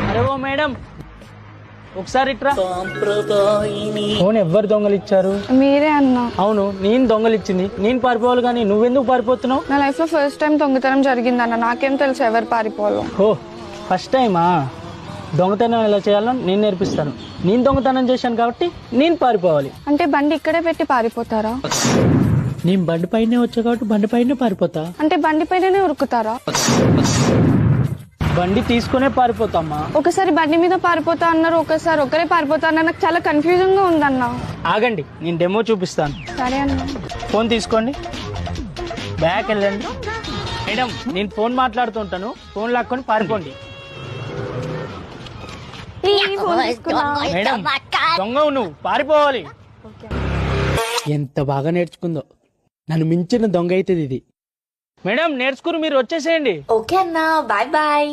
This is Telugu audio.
అరే ఓ మేడం, ఒకసారి ఇట్రా. ఫోన్ ఎవ్వరు దొంగలు ఇచ్చారు? మీరే అన్నా. అవును, నేను దొంగలు ఇచ్చింది. నేను పారిపోవాలి కానీ నువ్వెందుకు పారిపోతున్నావు? నా లైఫ్ లో ఫస్ట్ టైం దొంగతనం జరిగిందన్న, నాకేం తెలుసు ఎవరు పారిపోవాలో. ఓ ఫస్ట్ టైమా? దొంగతనం ఎలా చేయాలో నేను నేర్పిస్తాను. నేను దొంగతనం చేశాను కాబట్టి నేను పారిపోవాలి. అంటే బండి ఇక్కడే పెట్టి పారిపోతారా? నేను బండి పైనే వచ్చా కాబట్టి బండి పైనే పారిపోతా. అంటే బండి పైననే ఉరుకుతారా? బండి తీసుకునే పారిపోతామ్మా. ఒకసారి బండి మీద పారిపోతా అన్నారు, ఒకసారి ఒకరే పారిపోతా అన్నారు. నాకు చాలా కన్ఫ్యూజన్ గా ఉందన్న. ఆగండి, నేను డెమో చూపిస్తాను. సరే అన్న. ఫోన్ తీసుకోండి, బ్యాక్ వెళ్ళండి. మేడం, నేను ఫోన్ మాట్లాడుతుంటాను, ఫోన్ లాక్కొని పారిపోండి. మేడం, దొంగవు నువ్వు, పారిపోవాలి. ఎంత బాగా నేర్చుకుందో. నన్ను మించిన దొంగ అవుతుంది ఇది. మేడం నేర్చుకుని మీరు వచ్చేసేయండి. ఓకే అన్నా, బాయ్ బాయ్.